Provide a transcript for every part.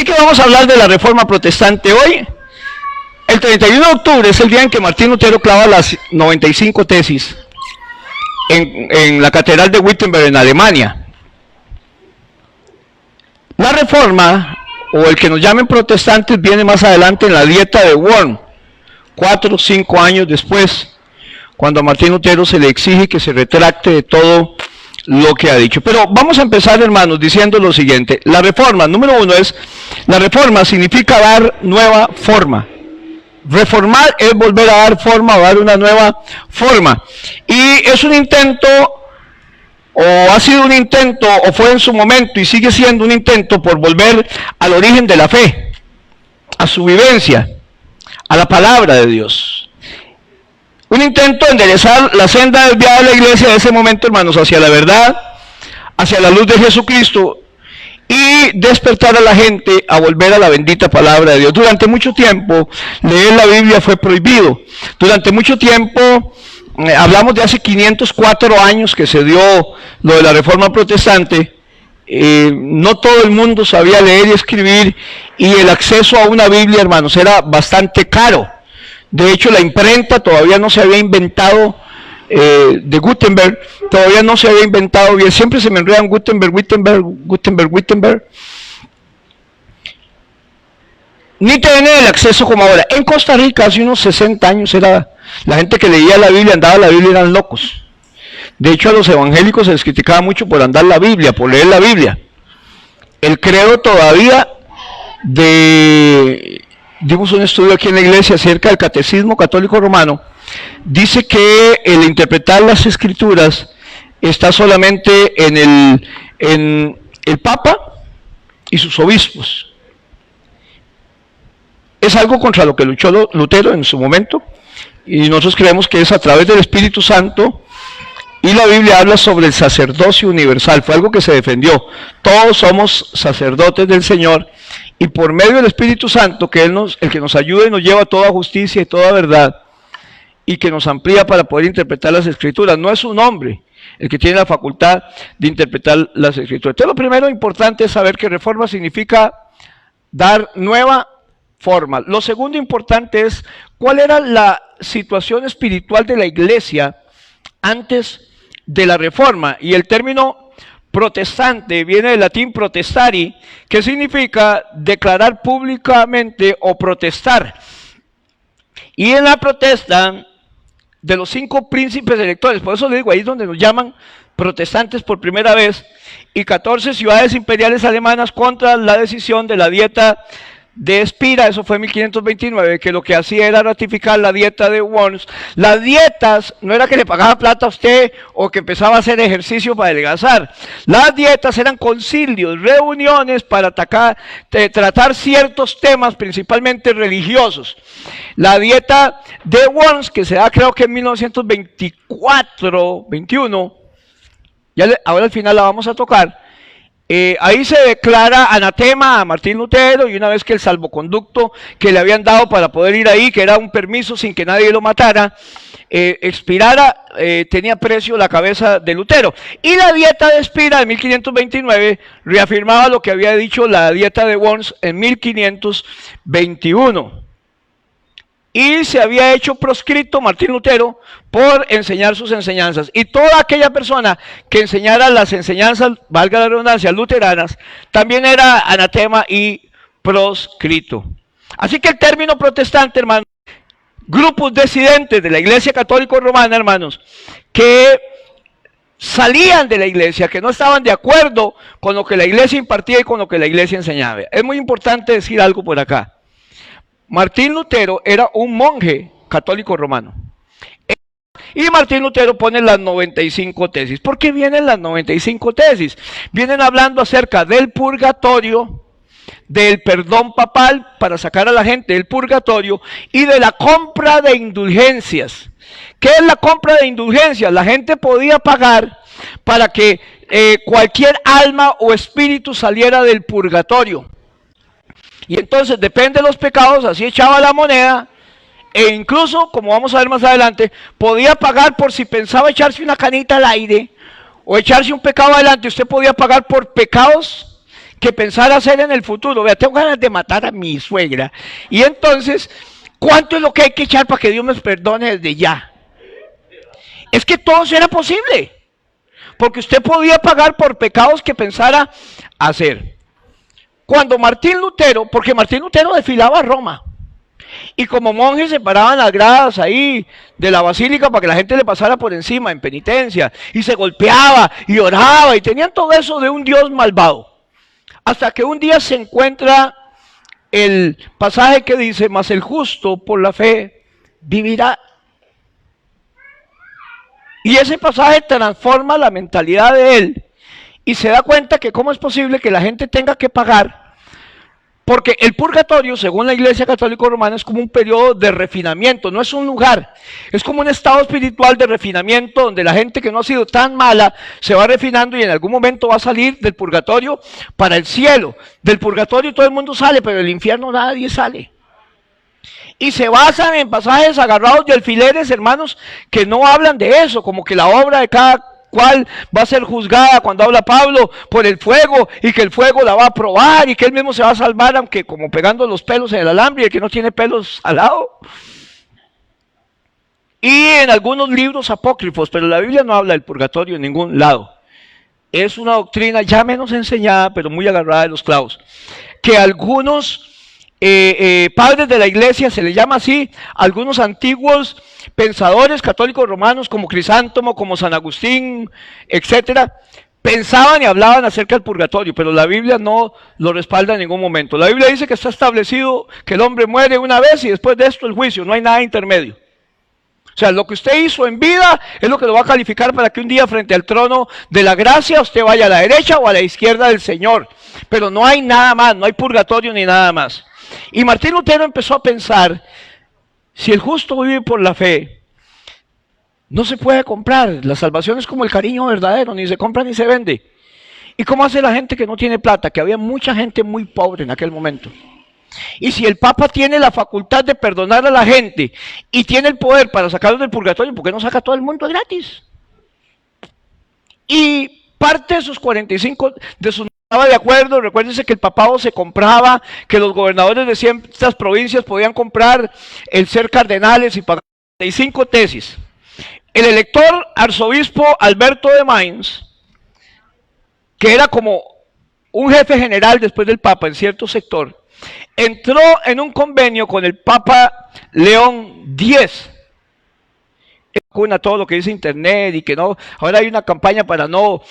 que vamos a hablar de la Reforma Protestante hoy. El 31 de octubre es el día en que Martín Lutero clava las 95 tesis en la Catedral de Wittenberg en Alemania. La Reforma, o el que nos llamen protestantes, viene más adelante en la Dieta de Worms, 4 o 5 años después, cuando a Martín Lutero se le exige que se retracte de todo lo que ha dicho. Pero vamos a empezar, hermanos, diciendo lo siguiente. La Reforma, número uno, la Reforma significa dar nueva forma. Reformar es volver a dar forma, o dar una nueva forma. Y es un intento, o ha sido un intento, o fue en su momento, y sigue siendo un intento por volver al origen de la fe, a su vivencia, a la palabra de Dios. Un intento de enderezar la senda desviada de la iglesia de ese momento, hermanos, hacia la verdad, hacia la luz de Jesucristo, y despertar a la gente a volver a la bendita palabra de Dios. Durante mucho tiempo, leer la Biblia fue prohibido. Durante mucho tiempo, hablamos de hace 504 años que se dio lo de la Reforma Protestante, no todo el mundo sabía leer y escribir, y el acceso a una Biblia, hermanos, era bastante caro. De hecho, la imprenta todavía no se había inventado, de Gutenberg, todavía no se había inventado bien. Siempre se me enredan Gutenberg. Ni tener el acceso como ahora. En Costa Rica, hace unos 60 años, era la gente que leía la Biblia, andaba la Biblia, eran locos. De hecho, a los evangélicos se les criticaba mucho por andar la Biblia, por leer la Biblia. El credo todavía dimos un estudio aquí en la iglesia acerca del Catecismo Católico Romano, dice que el interpretar las Escrituras está solamente en el Papa y sus obispos. Es algo contra lo que luchó Lutero en su momento, y nosotros creemos que es a través del Espíritu Santo, y la Biblia habla sobre el sacerdocio universal, fue algo que se defendió. Todos somos sacerdotes del Señor, y por medio del Espíritu Santo, que el que nos ayuda y nos lleva a toda justicia y toda verdad, y que nos amplía para poder interpretar las Escrituras. No es un hombre el que tiene la facultad de interpretar las Escrituras. Entonces, lo primero importante es saber que reforma significa dar nueva forma. Lo segundo importante es cuál era la situación espiritual de la iglesia antes de la Reforma. Y el término protestante viene del latín protestari, que significa declarar públicamente o protestar. Y en la protesta de los 5 príncipes electores, por eso le digo, ahí es donde nos llaman protestantes por primera vez, y 14 ciudades imperiales alemanas contra la decisión de la Dieta de Spira, eso fue en 1529, que lo que hacía era ratificar la Dieta de Worms. Las dietas no era que le pagaba plata a usted o que empezaba a hacer ejercicio para adelgazar. Las dietas eran concilios, reuniones para tratar ciertos temas, principalmente religiosos. La Dieta de Worms, que se da creo que en 1924-21, ahora al final la vamos a tocar. Ahí se declara anatema a Martín Lutero, y una vez que el salvoconducto que le habían dado para poder ir ahí, que era un permiso sin que nadie lo matara, expirara, tenía precio la cabeza de Lutero. Y la Dieta de Spira de 1529 reafirmaba lo que había dicho la Dieta de Worms en 1521. Y se había hecho proscrito Martín Lutero por enseñar sus enseñanzas. Y toda aquella persona que enseñara las enseñanzas, valga la redundancia, luteranas, también era anatema y proscrito. Así que el término protestante, hermanos, grupos disidentes de la Iglesia Católica Romana, hermanos, que salían de la iglesia, que no estaban de acuerdo con lo que la iglesia impartía y con lo que la iglesia enseñaba. Es muy importante decir algo por acá. Martín Lutero era un monje católico romano. Y Martín Lutero pone las 95 tesis. ¿Por qué vienen las 95 tesis? Vienen hablando acerca del purgatorio, del perdón papal para sacar a la gente del purgatorio, y de la compra de indulgencias. ¿Qué es la compra de indulgencias? La gente podía pagar para que cualquier alma o espíritu saliera del purgatorio. Y entonces, depende de los pecados, así echaba la moneda, e incluso, como vamos a ver más adelante, podía pagar por si pensaba echarse una canita al aire, o echarse un pecado adelante. Usted podía pagar por pecados que pensar hacer en el futuro. Vea, tengo ganas de matar a mi suegra. Y entonces, ¿cuánto es lo que hay que echar para que Dios me perdone desde ya? Es que todo eso era posible. Porque usted podía pagar por pecados que pensara hacer. Cuando Martín Lutero, porque Martín Lutero desfilaba a Roma, y como monjes se paraban las gradas ahí de la basílica para que la gente le pasara por encima en penitencia, y se golpeaba y oraba, y tenían todo eso de un Dios malvado. Hasta que un día se encuentra el pasaje que dice, mas el justo por la fe vivirá. Y ese pasaje transforma la mentalidad de él y se da cuenta que cómo es posible que la gente tenga que pagar, porque el purgatorio, según la Iglesia Católica Romana, es como un periodo de refinamiento, no es un lugar, es como un estado espiritual de refinamiento donde la gente que no ha sido tan mala se va refinando y en algún momento va a salir del purgatorio para el cielo. Del purgatorio todo el mundo sale, pero del infierno nadie sale. Y se basan en pasajes agarrados de alfileres, hermanos, que no hablan de eso, como que la obra de cada cual va a ser juzgada, cuando habla Pablo, por el fuego, y que el fuego la va a probar, y que él mismo se va a salvar, aunque como pegando los pelos en el alambre, y el que no tiene pelos al lado. Y en algunos libros apócrifos, pero la Biblia no habla del purgatorio en ningún lado. Es una doctrina ya menos enseñada, pero muy agarrada de los clavos, que algunos padres de la iglesia, se les llama así, algunos antiguos pensadores católicos romanos como Crisántomo, como San Agustín, etcétera, pensaban y hablaban acerca del purgatorio, pero la Biblia no lo respalda en ningún momento. La Biblia dice que está establecido que el hombre muere una vez y después de esto el juicio, no hay nada intermedio. O sea, lo que usted hizo en vida es lo que lo va a calificar para que un día frente al trono de la gracia usted vaya a la derecha o a la izquierda del Señor, pero no hay nada más, no hay purgatorio ni nada más. Y Martín Lutero empezó a pensar, si el justo vive por la fe, no se puede comprar, la salvación es como el cariño verdadero, ni se compra ni se vende. ¿Y cómo hace la gente que no tiene plata? Que había mucha gente muy pobre en aquel momento. Y si el Papa tiene la facultad de perdonar a la gente y tiene el poder para sacarlos del purgatorio, ¿por qué no saca a todo el mundo gratis? Y parte de sus 45, de sus estaba de acuerdo. Recuérdense que el papado se compraba, que los gobernadores de ciertas provincias podían comprar el ser cardenales y pagar 45 tesis. El elector arzobispo Alberto de Mainz, que era como un jefe general después del Papa en cierto sector, entró en un convenio con el Papa León X. Vacuna todo lo que dice internet y que no, ahora hay una campaña para no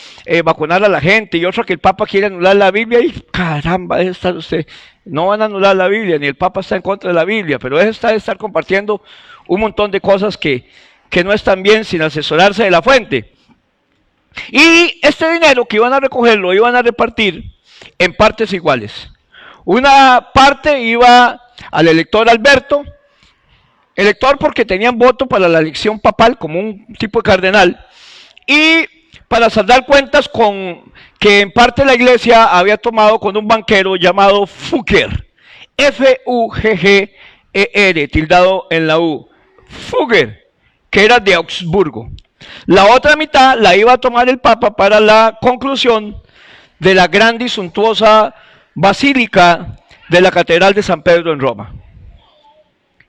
vacunar a la gente y otra que el Papa quiere anular la Biblia y caramba, debe estar usted, no van a anular la Biblia, ni el Papa está en contra de la Biblia, pero es estar compartiendo un montón de cosas que no están bien sin asesorarse de la fuente. Y este dinero que iban a recoger lo iban a repartir en partes iguales. Una parte iba al elector Alberto, elector porque tenían voto para la elección papal como un tipo de cardenal, y para saldar cuentas con que en parte la iglesia había tomado con un banquero llamado Fugger, F-U-G-G-E-R, tildado en la U, Fugger, que era de Augsburgo. La otra mitad la iba a tomar el Papa para la conclusión de la grande y suntuosa basílica de la Catedral de San Pedro en Roma.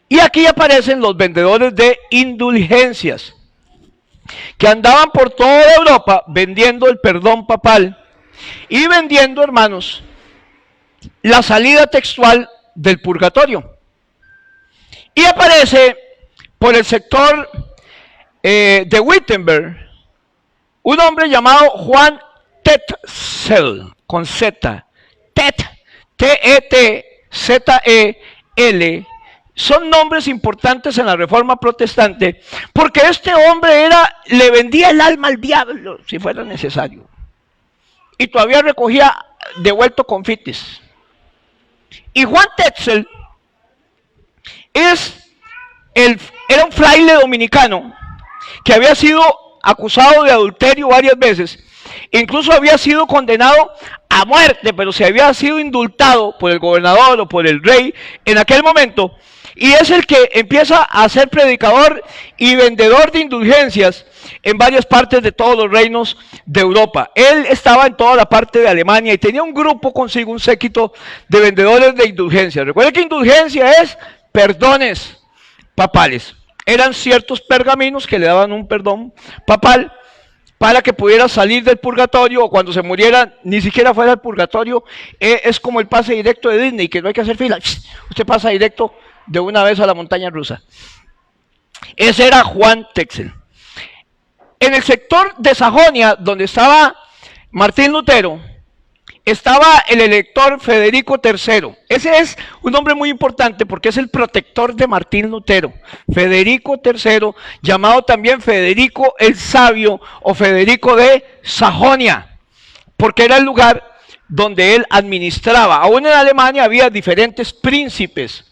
Y aquí aparecen los vendedores de indulgencias, que andaban por toda Europa vendiendo el perdón papal y vendiendo, hermanos, la salida textual del purgatorio. Y aparece por el sector de Wittenberg un hombre llamado Juan Tetzel, con Z, T-E-T-Z-E-L. Son nombres importantes en la Reforma Protestante, porque este hombre le vendía el alma al diablo, si fuera necesario, y todavía recogía devuelto confites. Y Juan Tetzel era un fraile dominicano que había sido acusado de adulterio varias veces, incluso había sido condenado a muerte, pero se había sido indultado por el gobernador o por el rey en aquel momento, y es el que empieza a ser predicador y vendedor de indulgencias, en varias partes de todos los reinos de Europa. Él estaba en toda la parte de Alemania y tenía un grupo consigo, un séquito de vendedores de indulgencias. Recuerden que indulgencia es perdones papales. Eran ciertos pergaminos que le daban un perdón papal para que pudiera salir del purgatorio, o cuando se muriera ni siquiera fuera del purgatorio. Es como el pase directo de Disney, que no hay que hacer fila, usted pasa directo de una vez a la montaña rusa. Ese era Juan Texel. En el sector de Sajonia, donde estaba Martín Lutero, estaba el elector Federico III. Ese es un nombre muy importante porque es el protector de Martín Lutero. Federico III, llamado también Federico el Sabio o Federico de Sajonia, porque era el lugar donde él administraba. Aún en Alemania había diferentes príncipes.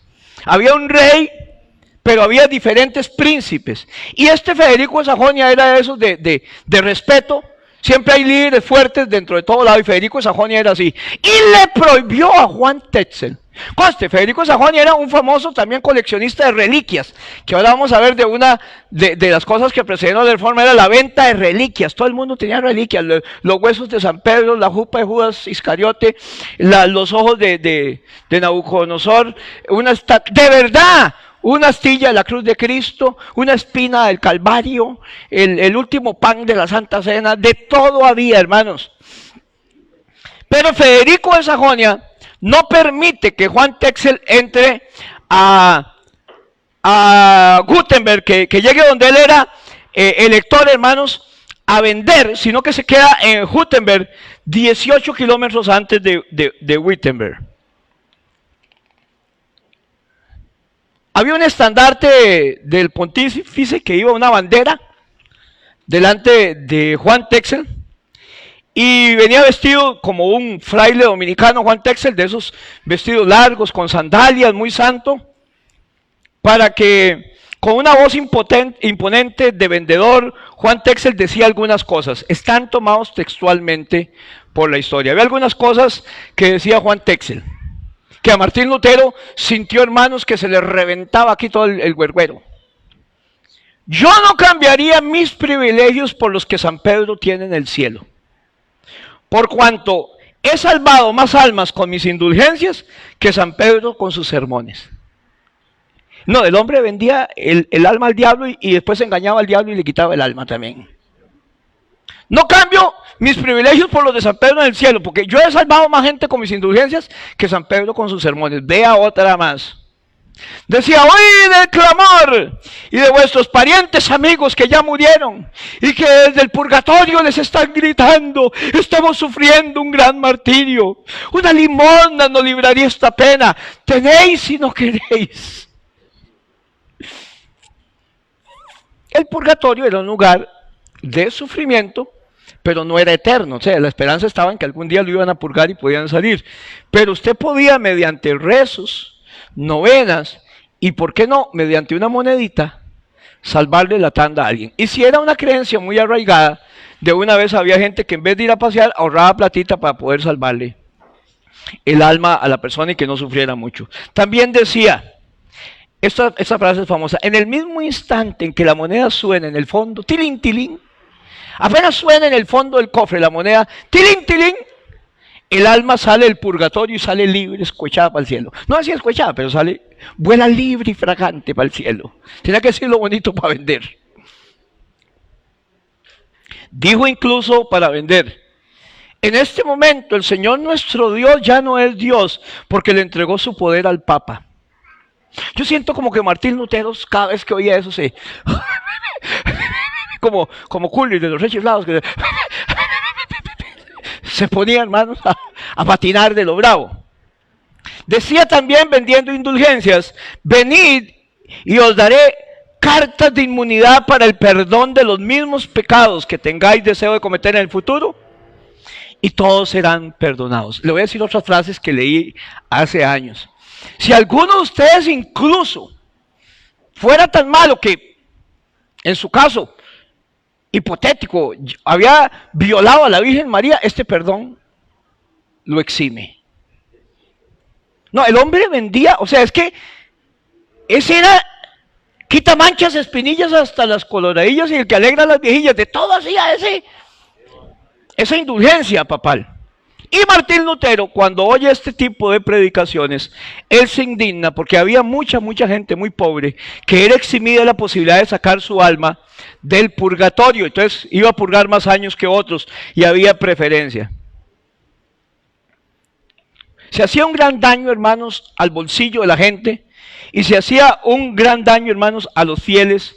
Había un rey, pero había diferentes príncipes. Y este Federico de Sajonia era de esos de respeto. Siempre hay líderes fuertes dentro de todo lado, y Federico de Sajonia era así. Y le prohibió a Juan Texel. Conste, Federico de Sajonia era un famoso también coleccionista de reliquias, que ahora vamos a ver de una de las cosas que precedieron la reforma, era la venta de reliquias. Todo el mundo tenía reliquias, los huesos de San Pedro, la jupa de Judas Iscariote, los ojos de Nabucodonosor, de verdad, una astilla de la cruz de Cristo, una espina del Calvario, el último pan de la Santa Cena, de todo había, hermanos. Pero Federico de Sajonia no permite que Juan Texel entre a Gutenberg, que llegue donde él era elector, hermanos, a vender, sino que se queda en Gutenberg, 18 kilómetros antes de Wittenberg. Había un estandarte del pontífice que iba una bandera delante de Juan Texel, y venía vestido como un fraile dominicano Juan Texel, de esos vestidos largos con sandalias, muy santo, para que con una voz imponente de vendedor, Juan Texel decía algunas cosas. Están tomados textualmente por la historia. Había algunas cosas que decía Juan Texel, que a Martín Lutero sintió, hermanos, que se le reventaba aquí todo el güerguero. Yo no cambiaría mis privilegios por los que San Pedro tiene en el cielo, por cuanto he salvado más almas con mis indulgencias que San Pedro con sus sermones. No, el hombre vendía el alma al diablo y después engañaba al diablo y le quitaba el alma también. No cambio mis privilegios por los de San Pedro en el cielo, porque yo he salvado más gente con mis indulgencias que San Pedro con sus sermones. Vea otra más. Decía: oíd el clamor y de vuestros parientes amigos que ya murieron y que desde el purgatorio les están gritando: estamos sufriendo un gran martirio, una limosna nos libraría esta pena, tenéis si no queréis. El purgatorio era un lugar de sufrimiento, pero no era eterno. O sea, la esperanza estaba en que algún día lo iban a purgar y podían salir. Pero usted podía, mediante rezos, novenas y, ¿por qué no?, mediante una monedita, salvarle la tanda a alguien. Y si era una creencia muy arraigada, de una vez había gente que en vez de ir a pasear, ahorraba platita para poder salvarle el alma a la persona y que no sufriera mucho. También decía, esta frase es famosa: en el mismo instante en que la moneda suena en el fondo, tilín, tilín, apenas suena en el fondo del cofre la moneda, tilín, tilín, el alma sale del purgatorio y sale libre, escuechada para el cielo. No así escuechada, pero sale, vuela libre y fragante para el cielo. Tiene que decirlo bonito para vender. Dijo incluso para vender: en este momento el Señor nuestro Dios ya no es Dios, porque le entregó su poder al Papa. Yo siento como que Martín Lutero, cada vez que oía eso, como Coolidge de los Reyes Lados, que se ponía, hermanos, a patinar de lo bravo. Decía también, vendiendo indulgencias: venid y os daré cartas de inmunidad para el perdón de los mismos pecados que tengáis deseo de cometer en el futuro, y todos serán perdonados. Le voy a decir otras frases que leí hace años. Si alguno de ustedes incluso fuera tan malo que, en su caso hipotético, había violado a la Virgen María, este perdón lo exime. No, el hombre vendía, o sea, es que ese era quita manchas, espinillas hasta las coloradillas y el que alegra a las viejillas, de todo hacía esa indulgencia papal. Y Martín Lutero, cuando oye este tipo de predicaciones, él se indigna porque había mucha gente muy pobre que era eximida de la posibilidad de sacar su alma del purgatorio. Entonces iba a purgar más años que otros y había preferencia. Se hacía un gran daño, hermanos, al bolsillo de la gente y se hacía un gran daño, hermanos, a los fieles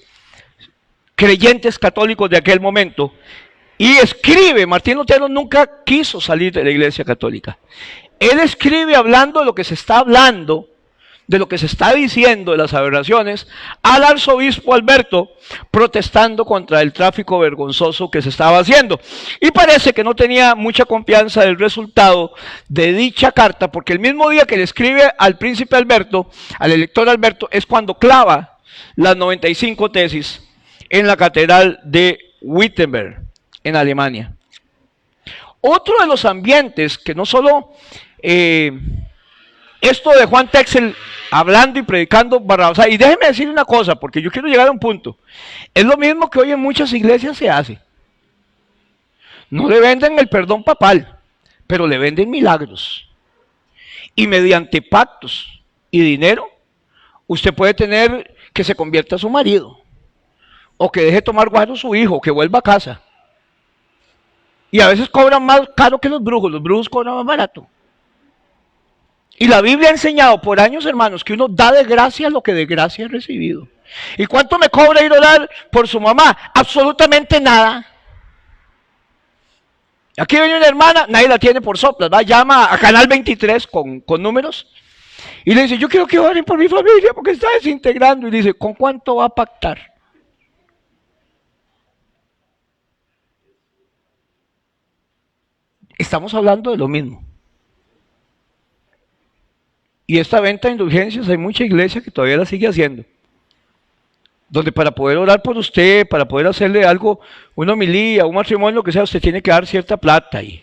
creyentes católicos de aquel momento. Y escribe, Martín Lutero nunca quiso salir de la Iglesia Católica. Él escribe hablando de lo que se está hablando, de lo que se está diciendo, de las aberraciones, al arzobispo Alberto, protestando contra el tráfico vergonzoso que se estaba haciendo. Y parece que no tenía mucha confianza del resultado de dicha carta, porque el mismo día que le escribe al príncipe Alberto, al elector Alberto, es cuando clava las 95 tesis en la catedral de Wittenberg, en Alemania. Otro de los ambientes que no solo esto de Juan Texel hablando y predicando barrabasada, y déjeme decir una cosa, porque yo quiero llegar a un punto, es lo mismo que hoy en muchas iglesias se hace. No le venden el perdón papal, pero le venden milagros, y mediante pactos y dinero, usted puede tener que se convierta a su marido, o que deje tomar guaro a su hijo, que vuelva a casa. Y a veces cobran más caro que los brujos cobran más barato. Y la Biblia ha enseñado por años, hermanos, que uno da de gracia lo que de gracia ha recibido. ¿Y cuánto me cobra ir a orar por su mamá? Absolutamente nada. Aquí viene una hermana, nadie la tiene por soplas, ¿va? Llama a Canal 23 con números y le dice, yo quiero que oren por mi familia porque está desintegrando. Y dice, ¿con cuánto va a pactar? Estamos hablando de lo mismo. Y esta venta de indulgencias, hay mucha iglesia que todavía la sigue haciendo. Donde para poder orar por usted, para poder hacerle algo, una homilía, un matrimonio, lo que sea, usted tiene que dar cierta plata. Y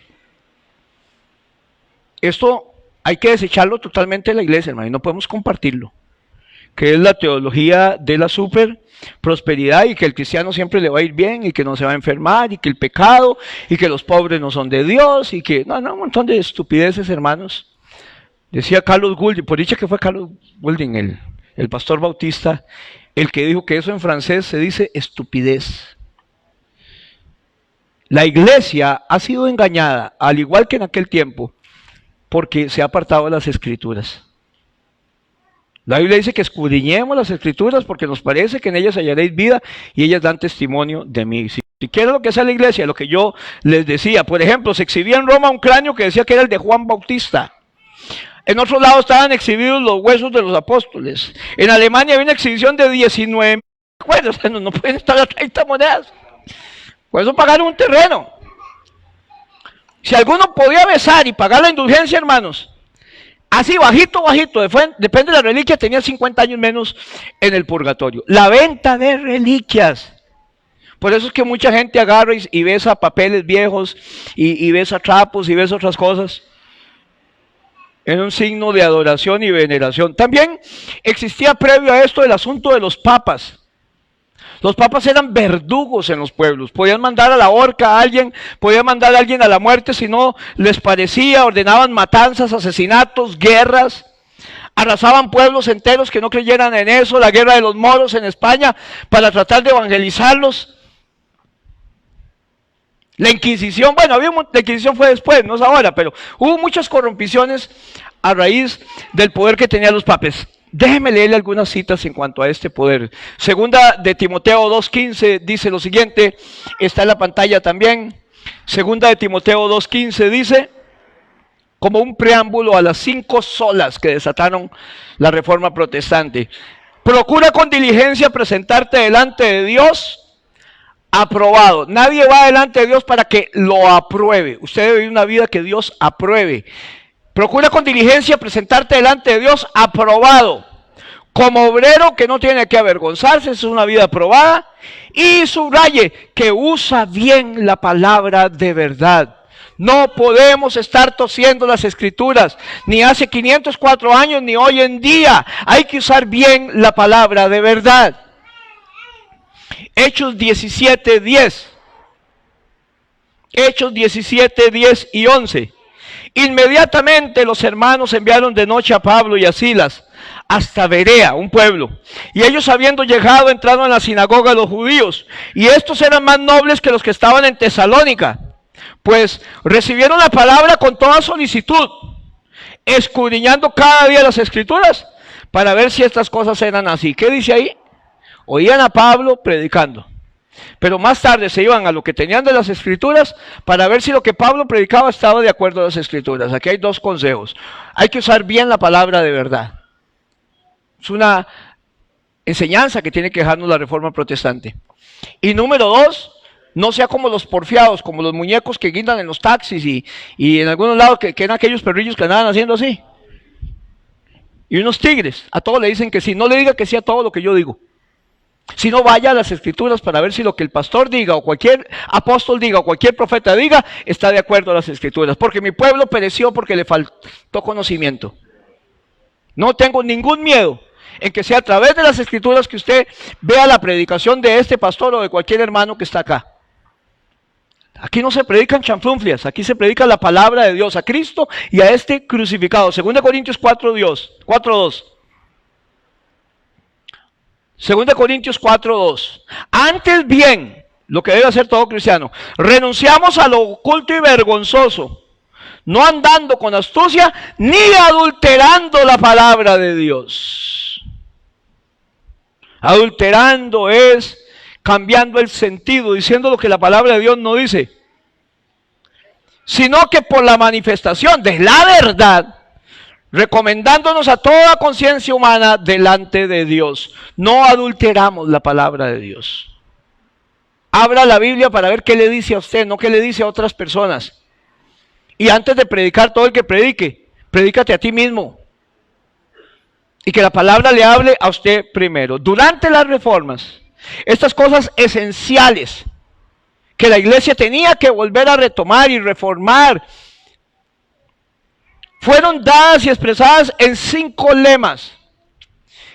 esto hay que desecharlo totalmente de la iglesia, hermano, y no podemos compartirlo. Que es la teología de la super prosperidad y que el cristiano siempre le va a ir bien y que no se va a enfermar y que el pecado y que los pobres no son de Dios y que, no, un montón de estupideces, hermanos. Decía Carlos Goulding, por dicha que fue Carlos Goulding, el pastor bautista, el que dijo que eso en francés se dice estupidez. La iglesia ha sido engañada, al igual que en aquel tiempo, porque se ha apartado de las escrituras. La Biblia dice que escudriñemos las escrituras porque nos parece que en ellas hallaréis vida y ellas dan testimonio de mí. Si quieren lo que es la iglesia, lo que yo les decía, por ejemplo, se exhibía en Roma un cráneo que decía que era el de Juan Bautista. En otro lado estaban exhibidos los huesos de los apóstoles. En Alemania había una exhibición de 19.000 cuerdas, no pueden estar a 30 monedas. Por eso pagaron un terreno. Si alguno podía besar y pagar la indulgencia, hermanos, así bajito, depende de la reliquia, tenía 50 años menos en el purgatorio. La venta de reliquias. Por eso es que mucha gente agarra y besa papeles viejos, y besa trapos, y besa otras cosas. Es un signo de adoración y veneración. También existía previo a esto el asunto de los papas. Los papas eran verdugos en los pueblos, podían mandar a la horca a alguien, podían mandar a alguien a la muerte si no les parecía, ordenaban matanzas, asesinatos, guerras, arrasaban pueblos enteros que no creyeran en eso, la guerra de los moros en España para tratar de evangelizarlos. La Inquisición, bueno, la Inquisición fue después, no es ahora, pero hubo muchas corrompiciones a raíz del poder que tenían los papas. Déjeme leerle algunas citas en cuanto a este poder. Segunda de Timoteo 2.15 dice lo siguiente, está en la pantalla también. Segunda de Timoteo 2.15 dice, como un preámbulo a las 5 solas que desataron la Reforma Protestante. Procura con diligencia presentarte delante de Dios aprobado. Nadie va delante de Dios para que lo apruebe. Usted debe vivir una vida que Dios apruebe. Procura con diligencia presentarte delante de Dios aprobado, como obrero que no tiene que avergonzarse, es una vida aprobada, y subraye que usa bien la palabra de verdad. No podemos estar tosiendo las escrituras, ni hace 504 años, ni hoy en día. Hay que usar bien la palabra de verdad. Hechos 17, 10. Hechos 17, 10 y 11. Inmediatamente los hermanos enviaron de noche a Pablo y a Silas hasta Berea, un pueblo. Y ellos, habiendo llegado, entraron en la sinagoga de los judíos. Y estos eran más nobles que los que estaban en Tesalónica, pues recibieron la palabra con toda solicitud, escudriñando cada día las escrituras para ver si estas cosas eran así. ¿Qué dice ahí? Oían a Pablo predicando, pero más tarde se iban a lo que tenían de las escrituras para ver si lo que Pablo predicaba estaba de acuerdo a las escrituras. Aquí hay dos consejos. Hay que usar bien la palabra de verdad. Es una enseñanza que tiene que dejarnos la Reforma Protestante. Y número dos, no sea como los porfiados, como los muñecos que guindan en los taxis y en algunos lados que eran aquellos perrillos que andaban haciendo así. Y unos tigres, a todos le dicen que sí. No le diga que sí a todo lo que yo digo. Si no, vaya a las escrituras para ver si lo que el pastor diga o cualquier apóstol diga o cualquier profeta diga está de acuerdo a las escrituras. Porque mi pueblo pereció porque le faltó conocimiento. No tengo ningún miedo en que sea a través de las escrituras que usted vea la predicación de este pastor o de cualquier hermano que está acá. Aquí no se predican chanflunflias, aquí se predica la palabra de Dios, a Cristo y a este crucificado. 2 Corintios 4:2. 2 Corintios 4:2. Antes bien, lo que debe hacer todo cristiano, renunciamos a lo oculto y vergonzoso, no andando con astucia ni adulterando la palabra de Dios. Adulterando es cambiando el sentido, diciendo lo que la palabra de Dios no dice, sino que por la manifestación de la verdad, recomendándonos a toda conciencia humana delante de Dios. No adulteramos la palabra de Dios. Abra la Biblia para ver qué le dice a usted, no qué le dice a otras personas. Y antes de predicar, todo el que predique, predícate a ti mismo. Y que la palabra le hable a usted primero. Durante las reformas, estas cosas esenciales que la iglesia tenía que volver a retomar y reformar, fueron dadas y expresadas en 5 lemas,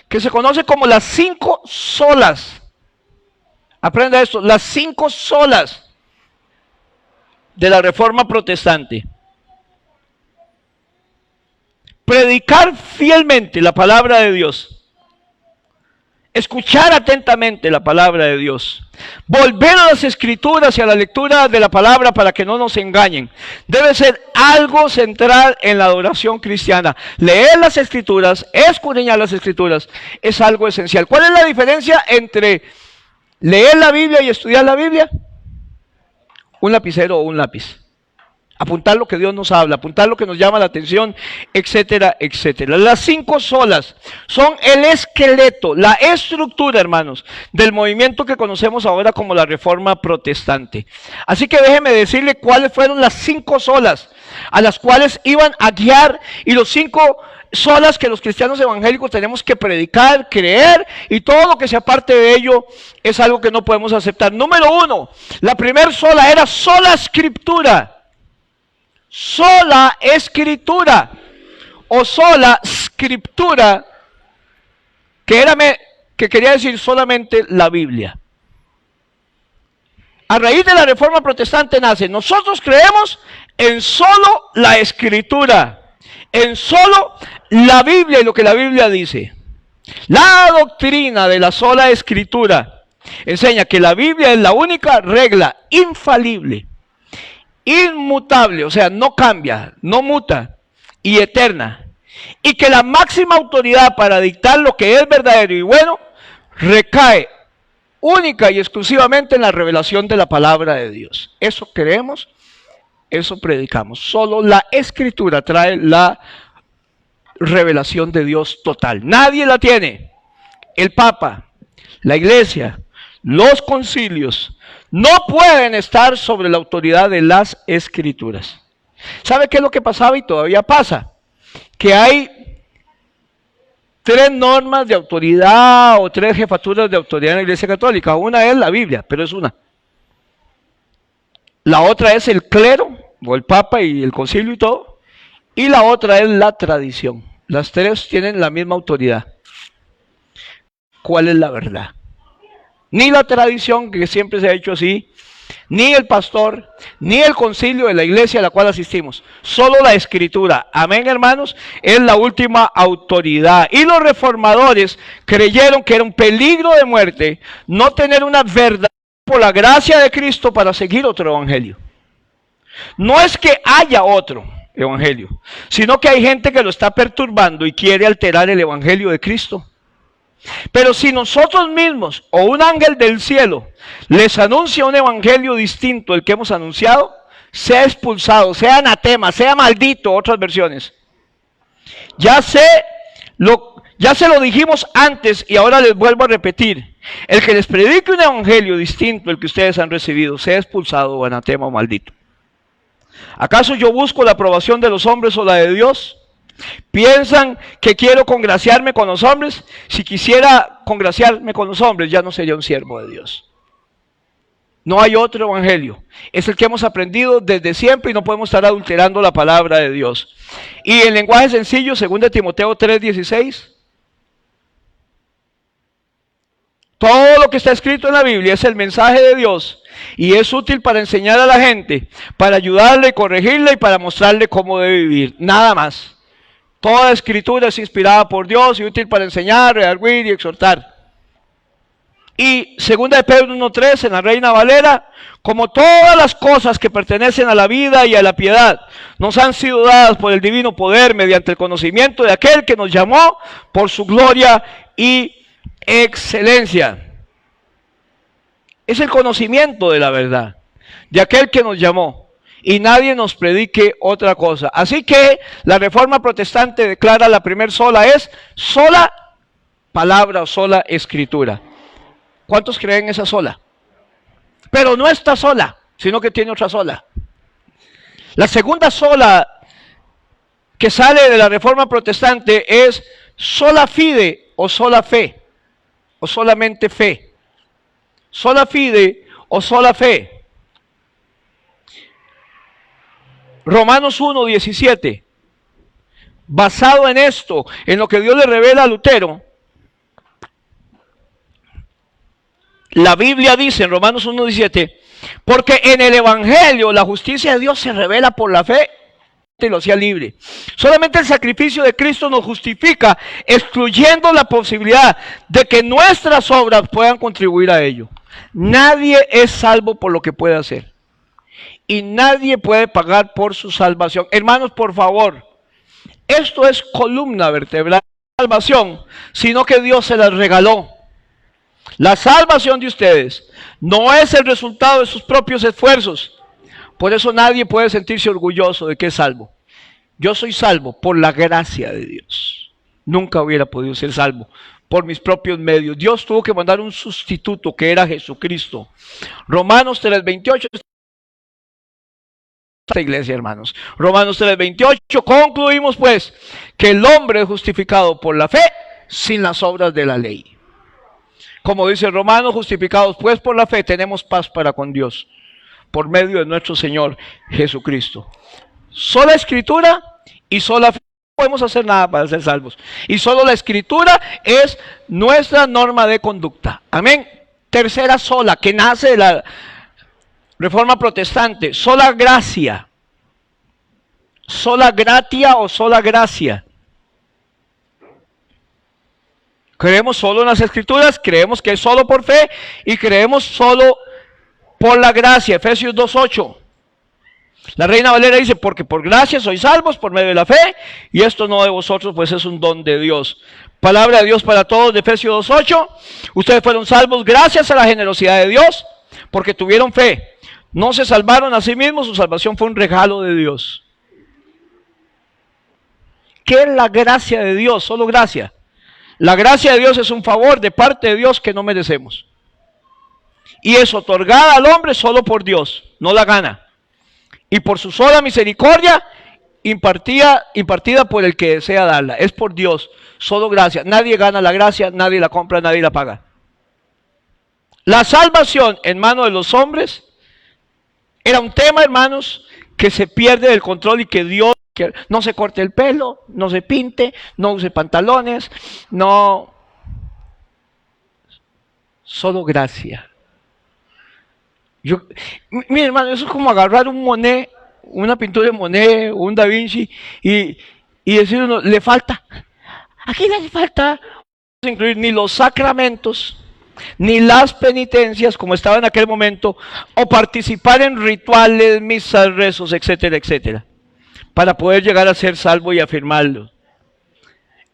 que se conoce como las 5 solas. Aprenda esto, las 5 solas de la Reforma Protestante. Predicar fielmente la palabra de Dios. Escuchar atentamente la palabra de Dios. Volver a las escrituras y a la lectura de la palabra para que no nos engañen. Debe ser algo central en la adoración cristiana. Leer las escrituras, escudriñar las escrituras, es algo esencial. ¿Cuál es la diferencia entre leer la Biblia y estudiar la Biblia? Un lapicero o un lápiz. Apuntar lo que Dios nos habla, apuntar lo que nos llama la atención, etcétera, etcétera. Las 5 solas son el esqueleto, la estructura, hermanos, del movimiento que conocemos ahora como la Reforma Protestante. Así que déjeme decirle cuáles fueron las 5 solas a las cuales iban a guiar, y los 5 solas que los cristianos evangélicos tenemos que predicar, creer, y todo lo que sea parte de ello es algo que no podemos aceptar. Número 1, la primera sola era sola escritura. Sola escritura o sola scriptura, que quería decir solamente la Biblia. A raíz de la Reforma Protestante nace: nosotros creemos en solo la escritura, en solo la Biblia y lo que la Biblia dice. La doctrina de la sola escritura enseña que la Biblia es la única regla infalible, inmutable, o sea, no cambia, no muta, y eterna, y que la máxima autoridad para dictar lo que es verdadero y bueno recae única y exclusivamente en la revelación de la palabra de Dios. Eso creemos, eso predicamos. Solo la escritura trae la revelación de Dios total. Nadie la tiene. El Papa, la Iglesia, los concilios no pueden estar sobre la autoridad de las escrituras. ¿Sabe qué es lo que pasaba y todavía pasa? Que hay 3 normas de autoridad o 3 jefaturas de autoridad en la Iglesia Católica. Una es la Biblia, pero es una. La otra es el clero, o el Papa y el concilio y todo. Y la otra es la tradición. Las 3 tienen la misma autoridad. ¿Cuál es la verdad? Ni la tradición, que siempre se ha hecho así, ni el pastor, ni el concilio de la iglesia a la cual asistimos. Solo la Escritura, amén, hermanos, es la última autoridad. Y los reformadores creyeron que era un peligro de muerte no tener una verdad por la gracia de Cristo para seguir otro evangelio. No es que haya otro evangelio, sino que hay gente que lo está perturbando y quiere alterar el evangelio de Cristo. Pero si nosotros mismos o un ángel del cielo les anuncia un evangelio distinto al que hemos anunciado, sea expulsado, sea anatema, sea maldito, otras versiones. Ya se lo dijimos antes y ahora les vuelvo a repetir. El que les predique un evangelio distinto al que ustedes han recibido, sea expulsado o anatema o maldito. ¿Acaso yo busco la aprobación de los hombres o la de Dios? ¿Piensan que quiero congraciarme con los hombres? Si quisiera congraciarme con los hombres, ya no sería un siervo de Dios. No hay otro evangelio. Es el que hemos aprendido desde siempre y no podemos estar adulterando la palabra de Dios. Y en lenguaje sencillo, 2 Timoteo 3:16. Todo lo que está escrito en la Biblia es el mensaje de Dios y es útil para enseñar a la gente, para ayudarle, corregirle y para mostrarle cómo debe vivir. Nada más. Toda escritura es inspirada por Dios y útil para enseñar, redarguir y exhortar. Y 2 de Pedro 1:3 en la Reina Valera, como todas las cosas que pertenecen a la vida y a la piedad, nos han sido dadas por el divino poder mediante el conocimiento de aquel que nos llamó por su gloria y excelencia. Es el conocimiento de la verdad, de aquel que nos llamó. Y nadie nos predique otra cosa. Así que la Reforma Protestante declara la primer sola es sola palabra o sola escritura. ¿Cuántos creen esa sola? Pero no está sola, sino que tiene otra sola. La segunda sola que sale de la Reforma Protestante es sola fide o sola fe, o solamente fe. Sola fide o sola fe. Romanos 1:17, basado en esto, en lo que Dios le revela a Lutero, la Biblia dice en Romanos 1:17, porque en el Evangelio la justicia de Dios se revela por la fe y lo hacía libre. Solamente el sacrificio de Cristo nos justifica, excluyendo la posibilidad de que nuestras obras puedan contribuir a ello. Nadie es salvo por lo que puede hacer. Y nadie puede pagar por su salvación. Hermanos, por favor, esto es columna vertebral de salvación, sino que Dios se las regaló. La salvación de ustedes no es el resultado de sus propios esfuerzos. Por eso nadie puede sentirse orgulloso de que es salvo. Yo soy salvo por la gracia de Dios. Nunca hubiera podido ser salvo por mis propios medios. Dios tuvo que mandar un sustituto que era Jesucristo. Romanos 3:28. Iglesia, hermanos. Romanos 3:28, concluimos pues que el hombre es justificado por la fe sin las obras de la ley. Como dice Romanos, justificados pues por la fe tenemos paz para con Dios por medio de nuestro Señor Jesucristo. Sola escritura y sola fe. No podemos hacer nada para ser salvos. Y solo la escritura es nuestra norma de conducta. Amén. Tercera sola, que nace de la Reforma Protestante, sola gracia, sola gratia o sola gracia. Creemos solo en las Escrituras, creemos que es solo por fe y creemos solo por la gracia. Efesios 2:8. La Reina Valera dice, porque por gracia sois salvos por medio de la fe, y esto no de vosotros, pues es un don de Dios. Palabra de Dios para todos de Efesios 2:8. Ustedes fueron salvos gracias a la generosidad de Dios, porque tuvieron fe. No se salvaron a sí mismos, su salvación fue un regalo de Dios. ¿Qué es la gracia de Dios? Solo gracia. La gracia de Dios es un favor de parte de Dios que no merecemos. Y es otorgada al hombre solo por Dios, no la gana. Y por su sola misericordia, impartida por el que desea darla. Es por Dios, solo gracia. Nadie gana la gracia, nadie la compra, nadie la paga. La salvación en manos de los hombres era un tema, hermanos, que se pierde del control y que Dios, que no se corte el pelo, no se pinte, no use pantalones, no solo gracia. Mi hermano, eso es como agarrar un Monet, una pintura de Monet, un Da Vinci, y decir uno, le falta. Aquí le falta incluir ni los sacramentos, ni las penitencias, como estaba en aquel momento, o participar en rituales, misas, rezos, etcétera, etcétera, para poder llegar a ser salvo y afirmarlo.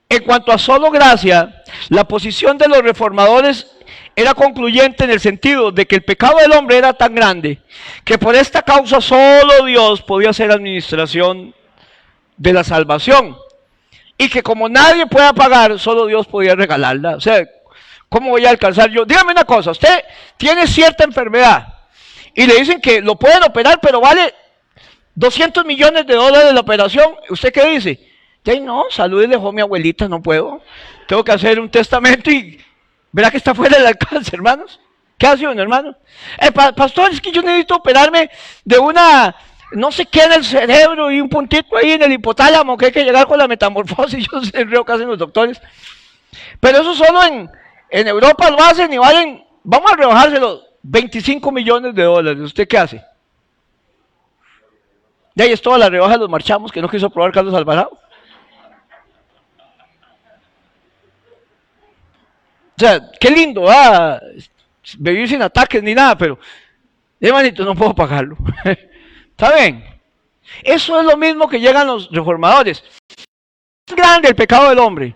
En cuanto a solo gracia, la posición de los reformadores era concluyente en el sentido de que el pecado del hombre era tan grande que por esta causa solo Dios podía hacer administración de la salvación, y que como nadie pueda pagar, solo Dios podía regalarla. O sea, ¿cómo voy a alcanzar yo? Dígame una cosa, usted tiene cierta enfermedad y le dicen que lo pueden operar, pero vale $200 millones la operación. ¿Usted qué dice? No, salud le dejó mi abuelita, no puedo. Tengo que hacer un testamento y verá que está fuera del alcance, hermanos. ¿Qué hace uno, hermano? Pastor, es que yo necesito operarme de una, no sé qué en el cerebro y un puntito ahí en el hipotálamo, que hay que llegar con la metamorfosis. Yo sé el río que hacen los doctores. Pero eso solo en Europa lo hacen y valen, vamos a rebajárselo, $25 millones. ¿Usted qué hace? De ahí es toda la rebaja de los marchamos que no quiso probar Carlos Alvarado. O sea, qué lindo, vivir sin ataques ni nada, pero, hermanito, no puedo pagarlo. ¿Está bien? Eso es lo mismo que llegan los reformadores. Es grande el pecado del hombre,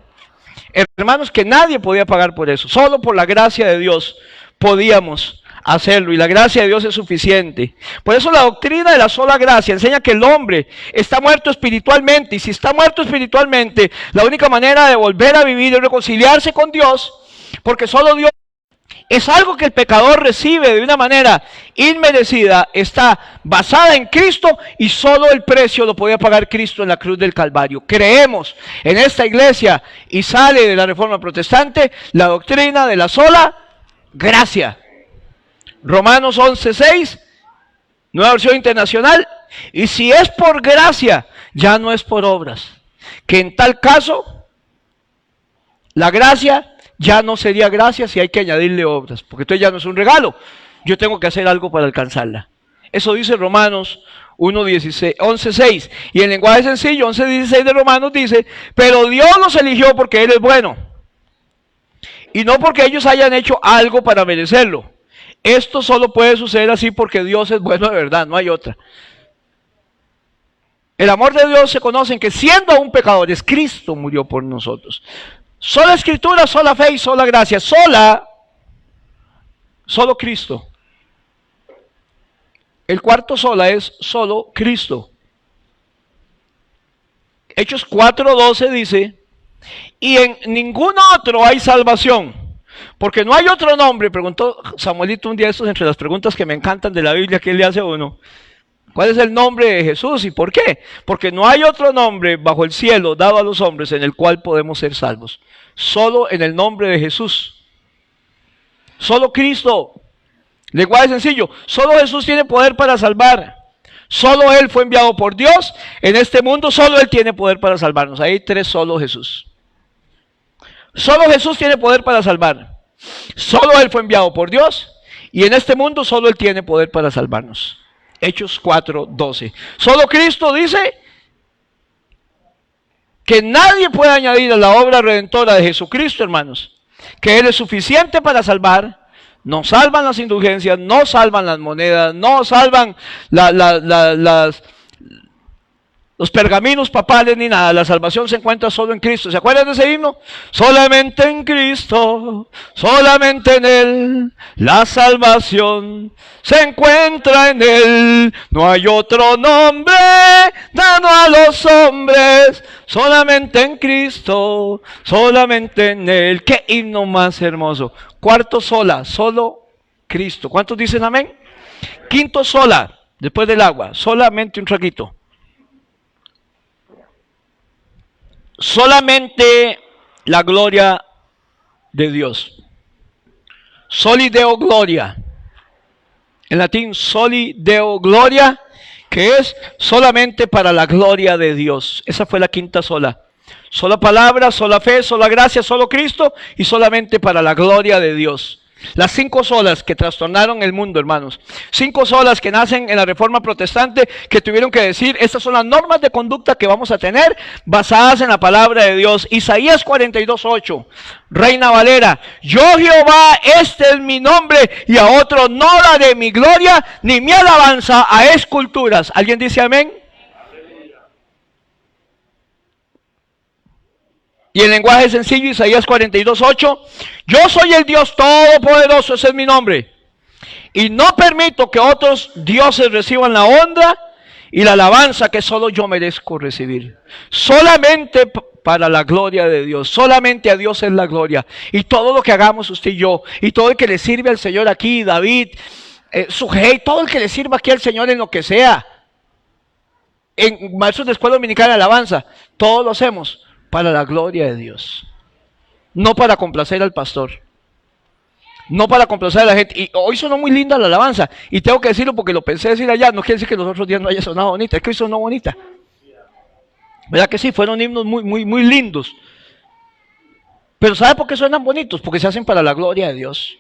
hermanos, que nadie podía pagar por eso. Solo por la gracia de Dios podíamos hacerlo, y la gracia de Dios es suficiente. Por eso la doctrina de la sola gracia enseña que el hombre está muerto espiritualmente, y si está muerto espiritualmente, la única manera de volver a vivir es reconciliarse con Dios, porque solo Dios es algo que el pecador recibe de una manera inmerecida, está basada en Cristo, y solo el precio lo podía pagar Cristo en la cruz del Calvario. Creemos en esta iglesia, y sale de la Reforma Protestante la doctrina de la sola gracia. Romanos 11:6, Nueva Versión Internacional. Y si es por gracia, ya no es por obras, que en tal caso la gracia ya no sería gracia si hay que añadirle obras, porque entonces ya no es un regalo, yo tengo que hacer algo para alcanzarla. Eso dice Romanos 11:6, y en lenguaje sencillo, 11:16 de Romanos dice: pero Dios los eligió porque Él es bueno, y no porque ellos hayan hecho algo para merecerlo. Esto solo puede suceder así porque Dios es bueno de verdad, no hay otra. El amor de Dios se conoce en que, siendo aún pecadores, Cristo murió por nosotros. Sola escritura, sola fe y sola gracia. Solo Cristo. El cuarto sola es solo Cristo. Hechos 4:12 dice: y en ningún otro hay salvación, porque no hay otro nombre. Preguntó Samuelito un día estos, entre las preguntas que me encantan de la Biblia que él le hace a uno: ¿cuál es el nombre de Jesús y por qué? Porque no hay otro nombre bajo el cielo dado a los hombres en el cual podemos ser salvos. Solo en el nombre de Jesús. Solo Cristo. Lenguaje sencillo, solo Jesús tiene poder para salvar. Solo Él fue enviado por Dios en este mundo, solo Él tiene poder para salvarnos. Hay tres solo Jesús. Solo Jesús tiene poder para salvar. Solo Él fue enviado por Dios, y en este mundo solo Él tiene poder para salvarnos. Hechos 4:12. Solo Cristo dice que nadie puede añadir a la obra redentora de Jesucristo, hermanos, que Él es suficiente para salvar. No salvan las indulgencias, no salvan las monedas, no salvan los pergaminos papales ni nada. La salvación se encuentra solo en Cristo. ¿Se acuerdan de ese himno? Solamente en Cristo, solamente en Él, la salvación se encuentra en Él. No hay otro nombre dado a los hombres, solamente en Cristo, solamente en Él. ¡Qué himno más hermoso! Cuarto sola, solo Cristo. ¿Cuántos dicen amén? Quinto sola, después del agua, solamente un traguito. Solamente la gloria de Dios. Soli Deo gloria. En latín, soli Deo gloria, que es solamente para la gloria de Dios. Esa fue la quinta sola. Sola palabra, sola fe, sola gracia, solo Cristo, y solamente para la gloria de Dios. Las 5 solas que trastornaron el mundo, hermanos. 5 solas que nacen en la Reforma Protestante, que tuvieron que decir, estas son las normas de conducta que vamos a tener basadas en la palabra de Dios. Isaías 42:8, Reina Valera: yo Jehová, este es mi nombre, y a otro no daré mi gloria, ni mi alabanza a esculturas. ¿Alguien dice amén? Y en lenguaje sencillo, Isaías 42:8, yo soy el Dios Todopoderoso, ese es mi nombre, y no permito que otros dioses reciban la honra y la alabanza que solo yo merezco recibir. Solamente para la gloria de Dios, solamente a Dios es la gloria. Y todo lo que hagamos usted y yo, y todo el que le sirve al Señor aquí, David, Sujei, todo el que le sirva aquí al Señor en lo que sea, en maestros de escuela dominical de alabanza, todo lo hacemos para la gloria de Dios, no para complacer al pastor, no para complacer a la gente. Y hoy sonó muy linda la alabanza, y tengo que decirlo porque lo pensé decir allá, no quiere decir que los otros días no haya sonado bonita, es que hoy sonó bonita. ¿Verdad que sí? Fueron himnos muy lindos. Pero ¿sabe por qué suenan bonitos? Porque se hacen para la gloria de Dios.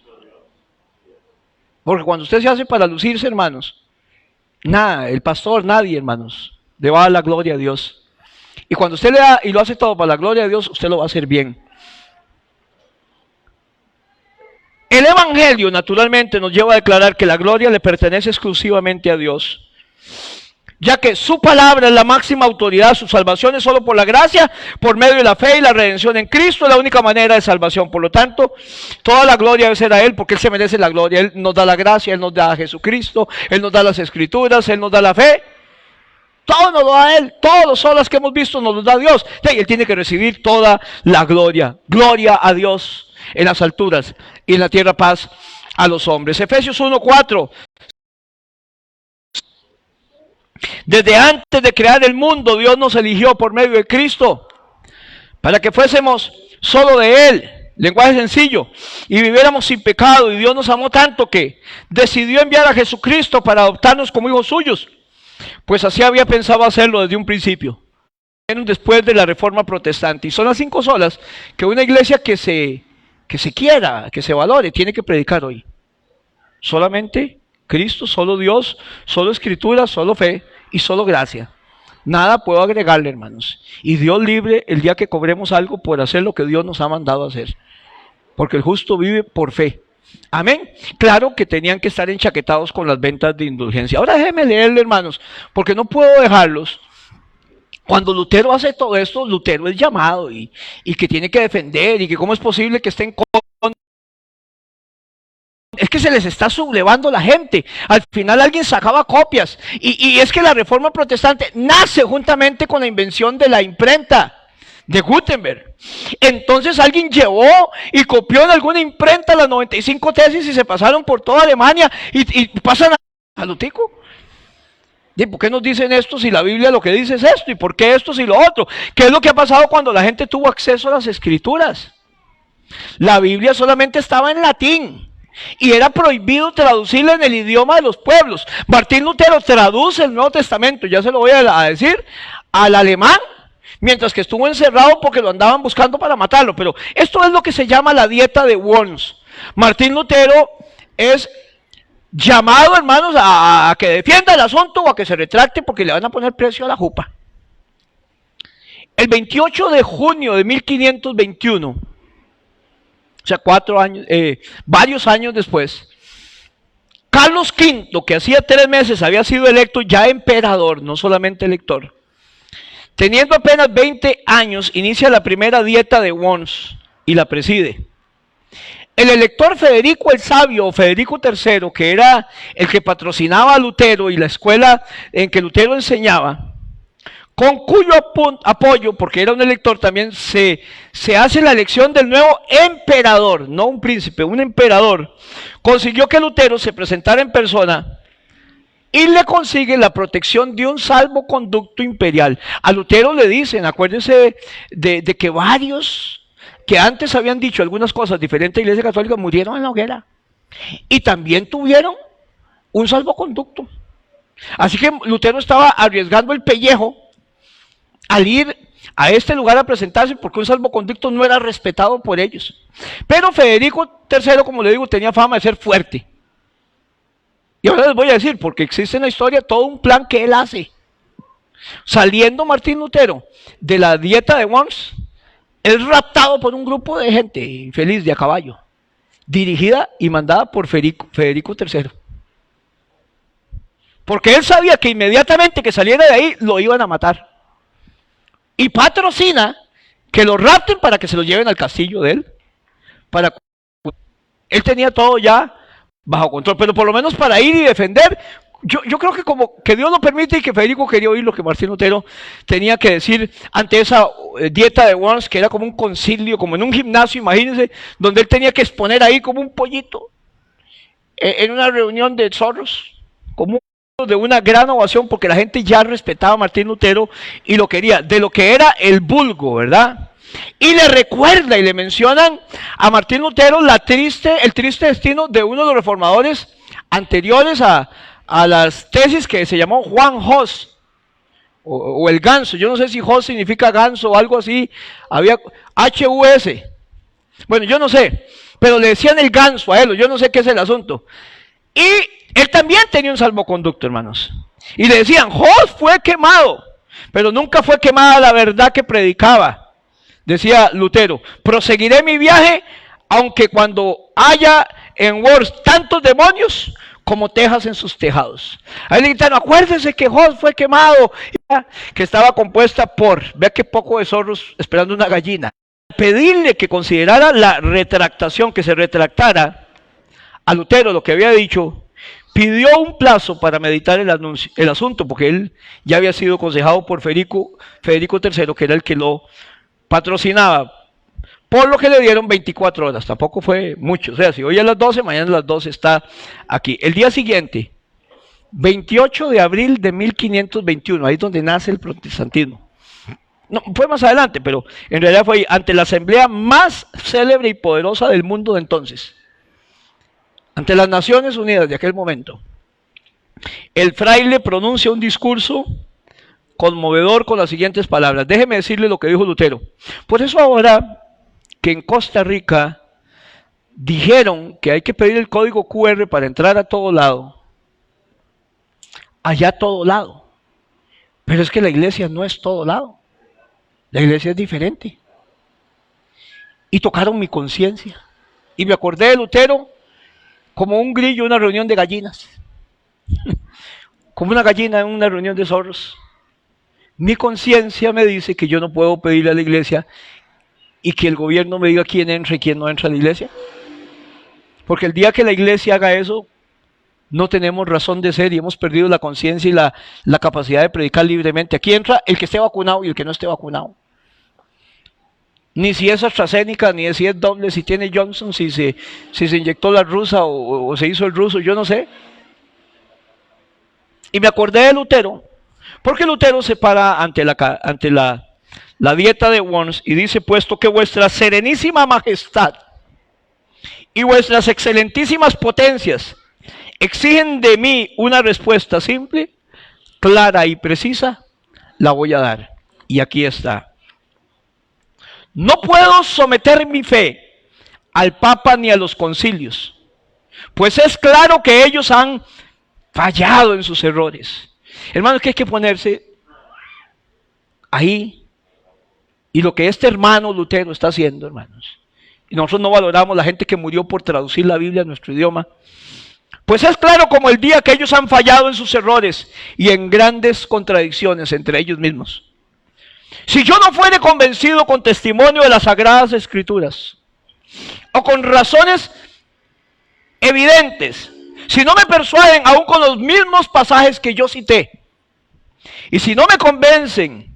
Porque cuando usted se hace para lucirse, hermanos, nada, el pastor, nadie, hermanos, le va a dar la gloria a Dios. Y cuando usted le da y lo hace todo para la gloria de Dios, usted lo va a hacer bien. El Evangelio, naturalmente, nos lleva a declarar que la gloria le pertenece exclusivamente a Dios, ya que su palabra es la máxima autoridad. Su salvación es solo por la gracia, por medio de la fe y la redención en Cristo, es la única manera de salvación. Por lo tanto, toda la gloria debe ser a Él, porque Él se merece la gloria. Él nos da la gracia, Él nos da a Jesucristo, Él nos da las Escrituras, Él nos da la fe. Todo nos lo da Él, todas las olas que hemos visto nos los da Dios. Y Él tiene que recibir toda la gloria. Gloria a Dios en las alturas y en la tierra paz a los hombres. Efesios 1:4. Desde antes de crear el mundo, Dios nos eligió por medio de Cristo para que fuésemos solo de Él, lenguaje sencillo, y viviéramos sin pecado. Y Dios nos amó tanto que decidió enviar a Jesucristo para adoptarnos como hijos suyos, pues así había pensado hacerlo desde un principio, después de la Reforma Protestante. Y son las 5 solas que una iglesia que se quiera, que se valore, tiene que predicar hoy. Solamente Cristo, solo Dios, solo Escritura, solo fe y solo gracia. Nada puedo agregarle, hermanos. Y Dios libre el día que cobremos algo por hacer lo que Dios nos ha mandado a hacer. Porque el justo vive por fe. Amén. Claro que tenían que estar enchaquetados con las ventas de indulgencia. Ahora déjenme leerle, hermanos, porque no puedo dejarlos. Cuando Lutero hace todo esto, Lutero es llamado y que tiene que defender, y que cómo es posible que estén con... Es que se les está sublevando la gente. Al final alguien sacaba copias. Y es que la Reforma Protestante nace juntamente con la invención de la imprenta de Gutenberg. Entonces alguien llevó y copió en alguna imprenta las 95 tesis y se pasaron por toda Alemania y pasan a Lutico. ¿Y por qué nos dicen esto si la Biblia lo que dice es esto? ¿Y por qué esto si lo otro? ¿Qué es lo que ha pasado cuando la gente tuvo acceso a las Escrituras? La Biblia solamente estaba en latín y era prohibido traducirla en el idioma de los pueblos. Martín Lutero traduce el Nuevo Testamento, ya se lo voy a decir, al alemán, mientras que estuvo encerrado porque lo andaban buscando para matarlo. Pero esto es lo que se llama la dieta de Worms. Martín Lutero es llamado, hermanos, a que defienda el asunto o a que se retracte porque le van a poner precio a la jupa. El 28 de junio de 1521, o sea, varios años después, Carlos V, que hacía 3 meses había sido electo ya emperador, no solamente elector, teniendo apenas 20 años, inicia la primera dieta de Worms y la preside. El elector Federico el Sabio, o Federico III, que era el que patrocinaba a Lutero y la escuela en que Lutero enseñaba, con cuyo apoyo, porque era un elector también, se hace la elección del nuevo emperador, no un príncipe, un emperador, consiguió que Lutero se presentara en persona y le consigue la protección de un salvoconducto imperial. A Lutero le dicen, acuérdense de que varios que antes habían dicho algunas cosas diferentes a la Iglesia Católica murieron en la hoguera y también tuvieron un salvoconducto. Así que Lutero estaba arriesgando el pellejo al ir a este lugar a presentarse porque un salvoconducto no era respetado por ellos. Pero Federico III, como le digo, tenía fama de ser fuerte. Y ahora les voy a decir, porque existe en la historia todo un plan que él hace. Saliendo Martín Lutero de la dieta de Worms, es raptado por un grupo de gente infeliz de a caballo, dirigida y mandada por Federico III. Porque él sabía que inmediatamente que saliera de ahí, lo iban a matar. Y patrocina que lo rapten para que se lo lleven al castillo de él. Él tenía todo ya bajo control, pero por lo menos para ir y defender. Yo creo que como que Dios lo permite y que Federico quería oír lo que Martín Lutero tenía que decir ante esa dieta de Worms, que era como un concilio, como en un gimnasio, imagínense, donde él tenía que exponer ahí como un pollito, en una reunión de zorros, como de una gran ovación, porque la gente ya respetaba a Martín Lutero y lo quería, de lo que era el vulgo, ¿verdad? Y le recuerda y le mencionan a Martín Lutero el triste destino de uno de los reformadores anteriores a las tesis, que se llamó Juan Hus, o el ganso. Yo no sé si Hus significa ganso o algo así, había H-U-S, bueno, yo no sé, pero le decían el ganso a él, yo no sé qué es el asunto. Y él también tenía un salvoconducto, hermanos, y le decían, Hus fue quemado, pero nunca fue quemada la verdad que predicaba. Decía Lutero, proseguiré mi viaje, aunque cuando haya en Worms tantos demonios como tejas en sus tejados. Ahí le gritaron, acuérdense que Hus fue quemado, que estaba compuesta por, vea qué poco de zorros esperando una gallina. Pedirle que considerara la retractación, que se retractara a Lutero lo que había dicho, pidió un plazo para meditar el asunto, porque él ya había sido aconsejado por Federico III, que era el que lo patrocinaba. Por lo que le dieron 24 horas, tampoco fue mucho. O sea, si hoy a las 12, mañana a las 12 está aquí. El día siguiente, 28 de abril de 1521, ahí es donde nace el protestantismo. No, fue más adelante, pero en realidad fue ahí, ante la asamblea más célebre y poderosa del mundo de entonces, ante las Naciones Unidas de aquel momento. El fraile pronuncia un discurso conmovedor con las siguientes palabras. Déjeme decirle lo que dijo Lutero. Por eso ahora que en Costa Rica dijeron que hay que pedir el código QR para entrar a todo lado, allá a todo lado. Pero es que la iglesia no es todo lado. La iglesia es diferente. Y tocaron mi conciencia. Y me acordé de Lutero como un grillo en una reunión de gallinas. Como una gallina en una reunión de zorros. Mi conciencia me dice que yo no puedo pedirle a la iglesia y que el gobierno me diga quién entra y quién no entra a la iglesia. Porque el día que la iglesia haga eso, no tenemos razón de ser y hemos perdido la conciencia y la capacidad de predicar libremente. Aquí entra el que esté vacunado y el que no esté vacunado. Ni si es AstraZeneca, ni si es doble, si tiene Johnson, si se inyectó la rusa o se hizo el ruso, yo no sé. Y me acordé de Lutero, porque Lutero se para ante la dieta de Worms y dice, puesto que vuestra serenísima majestad y vuestras excelentísimas potencias exigen de mí una respuesta simple, clara y precisa, la voy a dar. Y aquí está. No puedo someter mi fe al Papa ni a los concilios, pues es claro que ellos han fallado en sus errores. Hermanos, que hay que ponerse ahí. Y lo que este hermano Lutero está haciendo, hermanos, y nosotros no valoramos la gente que murió por traducir la Biblia a nuestro idioma, pues es claro como el día que ellos han fallado en sus errores y en grandes contradicciones entre ellos mismos. Si yo no fuere convencido con testimonio de las Sagradas Escrituras, o con razones evidentes, si no me persuaden aún con los mismos pasajes que yo cité, y si no me convencen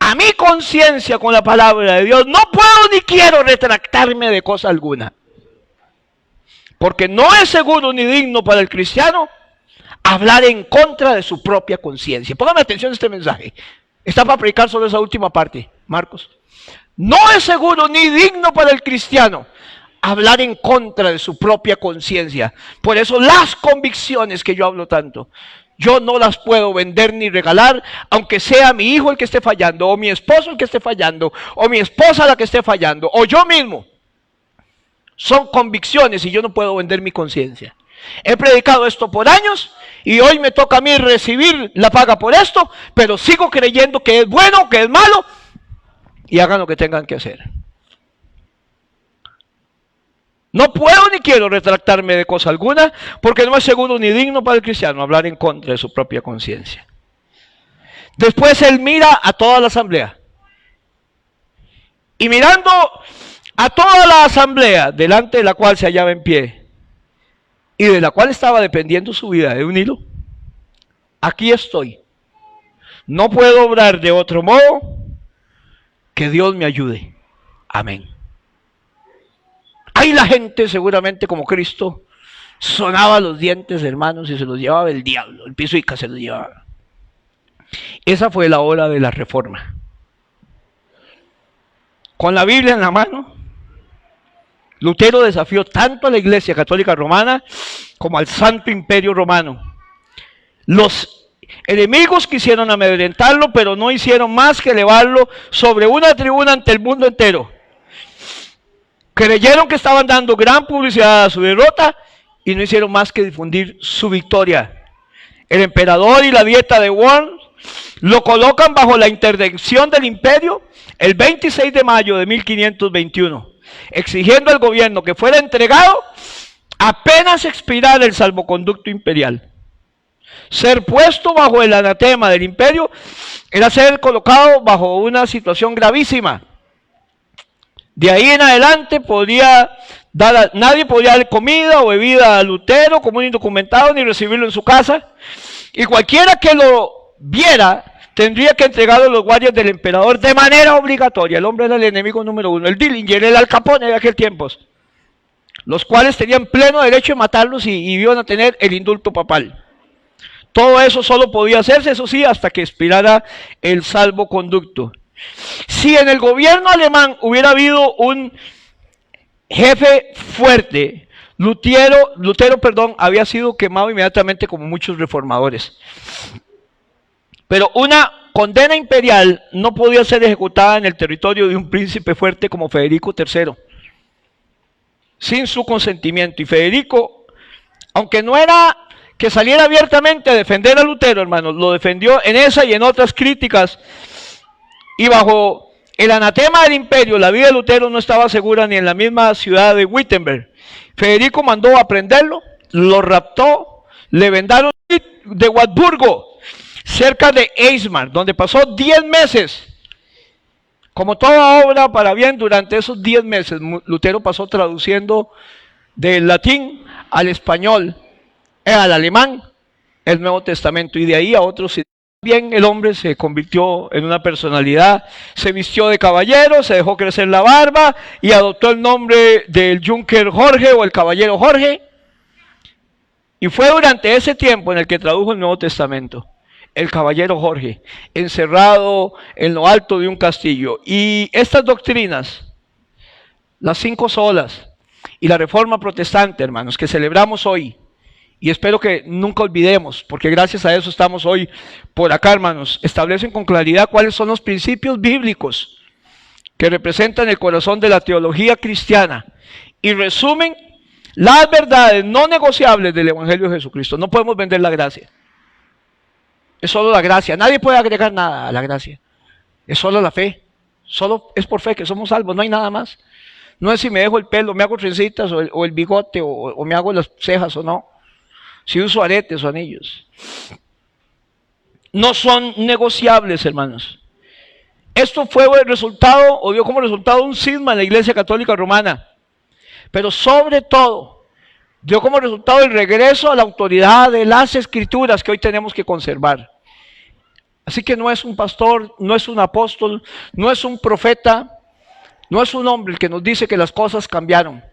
a mi conciencia con la palabra de Dios, no puedo ni quiero retractarme de cosa alguna. Porque no es seguro ni digno para el cristiano hablar en contra de su propia conciencia. Póngame atención a este mensaje. Está para predicar sobre esa última parte, Marcos. No es seguro ni digno para el cristiano hablar en contra de su propia conciencia. Por eso las convicciones que yo hablo tanto Yo no las puedo vender ni regalar, aunque sea mi hijo el que esté fallando, o mi esposo el que esté fallando, o mi esposa la que esté fallando, o yo mismo. Son convicciones y yo no puedo vender mi conciencia. He predicado esto por años y hoy me toca a mí recibir la paga por esto, pero sigo creyendo que es bueno, que es malo, y hagan lo que tengan que hacer. No puedo ni quiero retractarme de cosa alguna, porque no es seguro ni digno para el cristiano hablar en contra de su propia conciencia. Después él mira a toda la asamblea. Y mirando a toda la asamblea, delante de la cual se hallaba en pie, y de la cual estaba dependiendo su vida de un hilo, aquí estoy. No puedo obrar de otro modo, que Dios me ayude. Amén. Ahí la gente, seguramente como Cristo, sonaba los dientes, hermanos, y se los llevaba el diablo, el pisuica se los llevaba. Esa fue la hora de la reforma. Con la Biblia en la mano, Lutero desafió tanto a la Iglesia Católica Romana como al Santo Imperio Romano. Los enemigos quisieron amedrentarlo, pero no hicieron más que elevarlo sobre una tribuna ante el mundo entero. Creyeron que estaban dando gran publicidad a su derrota y no hicieron más que difundir su victoria. El emperador y la dieta de Worms lo colocan bajo la interdicción del imperio el 26 de mayo de 1521, exigiendo al gobierno que fuera entregado apenas expirara el salvoconducto imperial. Ser puesto bajo el anatema del imperio era ser colocado bajo una situación gravísima. De ahí en adelante nadie podía dar comida o bebida a Lutero como un indocumentado, ni recibirlo en su casa. Y cualquiera que lo viera tendría que entregarlo a los guardias del emperador de manera obligatoria. El hombre era el enemigo número uno, el Dillinger, el Al Capone de aquel tiempo, los cuales tenían pleno derecho de matarlos y iban a tener el indulto papal. Todo eso solo podía hacerse, eso sí, hasta que expirara el salvoconducto. Si en el gobierno alemán hubiera habido un jefe fuerte, Lutero, había sido quemado inmediatamente como muchos reformadores. Pero una condena imperial no podía ser ejecutada en el territorio de un príncipe fuerte como Federico III, sin su consentimiento. Y Federico, aunque no era que saliera abiertamente a defender a Lutero, hermanos, lo defendió en esa y en otras críticas. Y bajo el anatema del imperio, la vida de Lutero no estaba segura ni en la misma ciudad de Wittenberg. Federico mandó a prenderlo, lo raptó, le vendaron de Wartburgo, cerca de Eismar, donde pasó 10 meses. Como toda obra para bien, durante esos 10 meses, Lutero pasó traduciendo del latín al español, al alemán, el Nuevo Testamento, y de ahí a otros. Bien, el hombre se convirtió en una personalidad, se vistió de caballero, se dejó crecer la barba y adoptó el nombre del Junker Jorge o el caballero Jorge. Y fue durante ese tiempo en el que tradujo el Nuevo Testamento, el caballero Jorge, encerrado en lo alto de un castillo. Y estas doctrinas, las 5 solas y la Reforma Protestante, hermanos, que celebramos hoy, y espero que nunca olvidemos, porque gracias a eso estamos hoy por acá, hermanos, establecen con claridad cuáles son los principios bíblicos que representan el corazón de la teología cristiana y resumen las verdades no negociables del Evangelio de Jesucristo. No podemos vender la gracia. Es solo la gracia. Nadie puede agregar nada a la gracia. Es solo la fe. Solo es por fe que somos salvos, no hay nada más. No es si me dejo el pelo, me hago trencitas o el bigote o me hago las cejas o no. Si uso aretes o anillos. No son negociables, hermanos. Esto fue el resultado, o dio como resultado un cisma en la Iglesia Católica Romana. Pero sobre todo, dio como resultado el regreso a la autoridad de las Escrituras que hoy tenemos que conservar. Así que no es un pastor, no es un apóstol, no es un profeta, no es un hombre el que nos dice que las cosas cambiaron.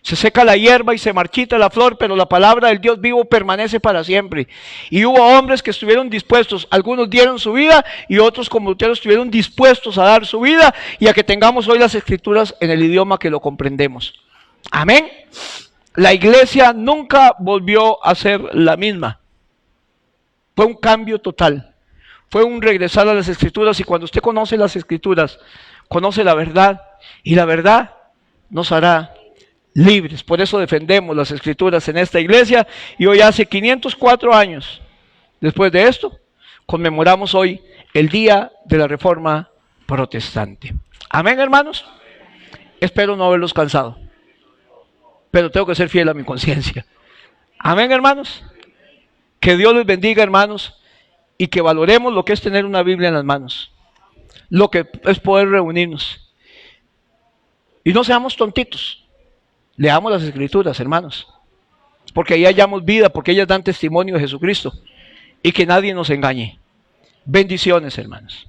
Se seca la hierba y se marchita la flor, pero la palabra del Dios vivo permanece para siempre. Y hubo hombres que estuvieron dispuestos, algunos dieron su vida y otros como Lutero estuvieron dispuestos a dar su vida y a que tengamos hoy las Escrituras en el idioma que lo comprendemos. Amén. La iglesia nunca volvió a ser la misma. Fue un cambio total. Fue un regresar a las Escrituras, y cuando usted conoce las Escrituras, conoce la verdad, y la verdad nos hará libres. Por eso defendemos las Escrituras en esta iglesia, y hoy hace 504 años, después de esto, conmemoramos hoy el día de la Reforma Protestante. Amén, hermanos. Espero no haberlos cansado, pero tengo que ser fiel a mi conciencia. Amén, hermanos. Que Dios les bendiga, hermanos, y que valoremos lo que es tener una Biblia en las manos, lo que es poder reunirnos. Y no seamos tontitos. Leamos las Escrituras, hermanos, porque ahí hallamos vida, porque ellas dan testimonio de Jesucristo, y que nadie nos engañe. Bendiciones, hermanos.